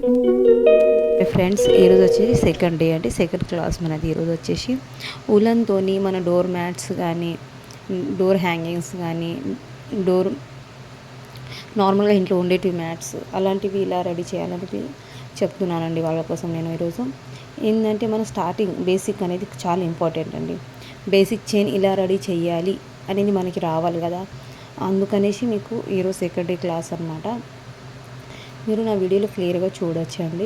Friends ఈరోజు వచ్చేసి second day అంటే సెకండ్ క్లాస్ మనది. ఈరోజు వచ్చేసి ఉలన్తోని మన డోర్ మ్యాట్స్ కానీ, డోర్ హ్యాంగింగ్స్ కానీ, డోర్ నార్మల్గా ఇంట్లో ఉండేటివి మ్యాట్స్ అలాంటివి ఇలా రెడీ చేయాలనేది చెప్తున్నానండి వాళ్ళ కోసం. నేను ఈరోజు ఏంటంటే మన స్టార్టింగ్ బేసిక్ అనేది చాలా ఇంపార్టెంట్ అండి. బేసిక్ చైన్ ఇలా రెడీ చేయాలి అనేది మనకి రావాలి కదా, అందుకనేసి మీకు ఈరోజు సెకండ్ డే క్లాస్ అనమాట. మీరు నా వీడియోలో క్లియర్గా చూడొచ్చండి.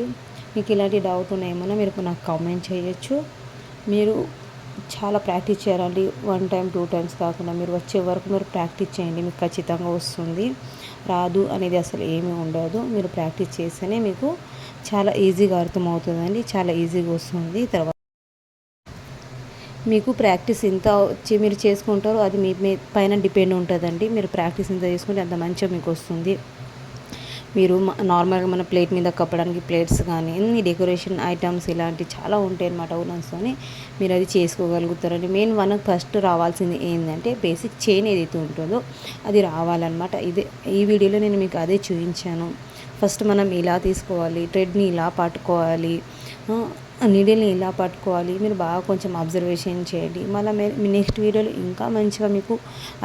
మీకు ఇలాంటి డౌట్ ఉన్నాయేమన్నా మీరు నాకు కామెంట్ చేయొచ్చు. మీరు చాలా ప్రాక్టీస్ చేయాలండి. 1 టైం 2 టైమ్స్ కాకుండా మీరు వచ్చే వరకు మీరు ప్రాక్టీస్ చేయండి. మీకు ఖచ్చితంగా వస్తుంది. రాదు అనేది అసలు ఏమీ ఉండదు. మీరు ప్రాక్టీస్ చేస్తేనే మీకు చాలా ఈజీగా అర్థమవుతుందండి. చాలా ఈజీగా వస్తుంది. తర్వాత మీకు ప్రాక్టీస్ ఎంత వచ్చి మీరు చేసుకుంటారో అది మీ పైన డిపెండ్ ఉంటుందండి. మీరు ప్రాక్టీస్ ఎంత చేసుకుంటే అంత మంచిగా మీకు వస్తుంది. మీరు నార్మల్గా మన ప్లేట్ మీద కప్పడానికి ప్లేట్స్ కానీ, ఎన్ని డెకరేషన్ ఐటమ్స్ ఇలాంటివి చాలా ఉంటాయి అన్నమాట ఉలన్స్తోని. మీరు అది చేసుకోగలుగుతారండి. మెయిన్ మనకు ఫస్ట్ రావాల్సింది ఏంటంటే బేసిక్ చైన్ ఏదైతే ఉంటుందో అది రావాలన్నమాట. ఈ వీడియోలో నేను మీకు అదే చూపించాను. ఫస్ట్ మనం ఇలా తీసుకోవాలి, థ్రెడ్ని ఇలా పట్టుకోవాలి, నీడిల్ని ఇలా పట్టుకోవాలి. మీరు బాగా కొంచెం అబ్జర్వేషన్ చేయండి. మళ్ళీ నెక్స్ట్ వీడియోలో ఇంకా మంచిగా మీకు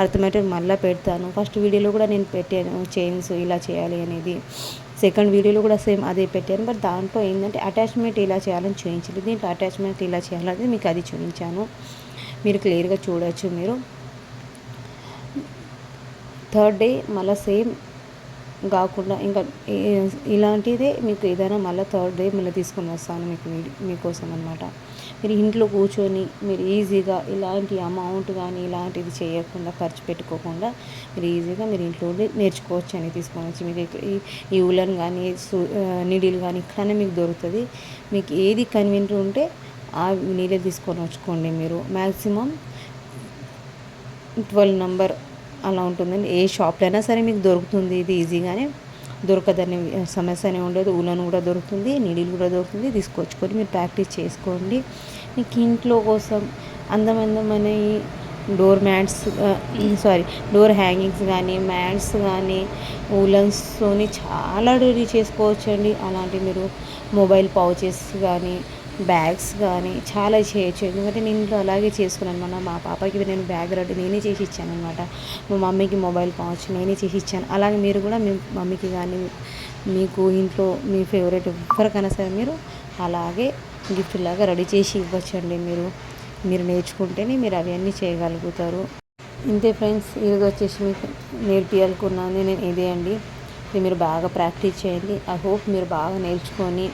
అర్థమయ్యేటట్టు మళ్ళీ పెడతాను. ఫస్ట్ వీడియోలో కూడా నేను పెట్టాను చైన్స్ ఇలా చేయాలి అనేది. సెకండ్ వీడియోలో కూడా సేమ్ అదే పెట్టాను. బట్ దాంట్లో ఏంటంటే అటాచ్మెంట్ ఇలా చేయాలని చూపించలేదు. దీంట్లో అటాచ్మెంట్ ఇలా చేయాలని మీకు అది చూపించాను. మీరు క్లియర్గా చూడవచ్చు. మీరు థర్డ్ డే మళ్ళీ సేమ్ కాకుండా ఇంకా ఇలాంటిదే మీకు ఏదైనా మళ్ళీ థర్డ్ డే మళ్ళీ తీసుకొని వస్తాను మీకోసం అనమాట. మీరు ఇంట్లో కూర్చొని మీరు ఈజీగా ఇలాంటి అమౌంట్ కానీ ఇలాంటిది చేయకుండా ఖర్చు పెట్టుకోకుండా మీరు ఈజీగా మీరు ఇంట్లో నేర్చుకోవచ్చు అని తీసుకొని వచ్చి మీకు ఈ ఉలన్ కానీ నీడిల్ కానీ ఇక్కడనే మీకు దొరుకుతుంది. మీకు ఏది కన్వీనియంట్ ఉంటే ఆ నీడిల్ తీసుకొని వచ్చుకోండి. మీరు మ్యాక్సిమం 12 నెంబర్ అలా ఉంటుందండి. ఏ షాప్లో అయినా సరే మీకు దొరుకుతుంది. ఇది ఈజీగానే దొరకదని సమస్యనే ఉండదు. ఉలన్ కూడా దొరుకుతుంది, నీడిల్ కూడా దొరుకుతుంది. తీసుకొచ్చుకొని మీరు ప్రాక్టీస్ చేసుకోండి. మీకు ఇంట్లో కోసం అందమైన డోర్ మ్యాట్స్ డోర్ హ్యాంగింగ్స్ కానీ, మ్యాట్స్ కానీ ఉలన్స్తోని చాలా రెడీ చేసుకోవచ్చండి. అలాంటి మీరు మొబైల్ పౌచెస్ కానీ, బ్యాగ్స్ కానీ చాలా చేయొచ్చు. ఎందుకంటే నేను ఇంట్లో అలాగే చేసుకున్నాను అనమాట. మా పాపకి నేను బ్యాగ్ రెడీ నేనే చేసి ఇచ్చాను అనమాట. మా మమ్మీకి మొబైల్ పౌచ్ నేనే చేసి ఇచ్చాను. అలాగే మీరు కూడా మీ మమ్మీకి కానీ మీకు ఇంట్లో మీ ఫేవరెట్ ఎవరికైనా సరే మీరు అలాగే గిఫ్ట్ లాగా రెడీ చేసి ఇవ్వచ్చండి. మీరు నేర్చుకుంటేనే మీరు అవన్నీ చేయగలుగుతారు. ఇంతే ఫ్రెండ్స్, ఈరోజు వచ్చేసి మీకు నేర్పియాలనుకున్నాను నేను ఇదే అండి. ఇది మీరు బాగా ప్రాక్టీస్ చేయండి. ఐ హోప్ మీరు బాగా నేర్చుకొని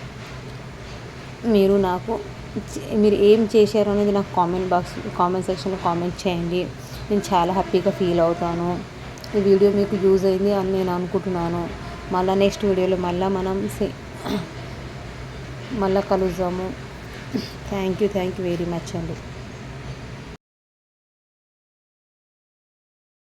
మీరు ఏం చేశారు అనేది నాకు కామెంట్ సెక్షన్లో కామెంట్ చేయండి. నేను చాలా హ్యాపీగా ఫీల్ అవుతాను. ఈ వీడియో మీకు యూజ్ అయింది అని నేను అనుకుంటున్నాను. మళ్ళీ నెక్స్ట్ వీడియోలో మనం మళ్ళీ కలుద్దాము. థ్యాంక్ యూ వెరీ మచ్ అండి.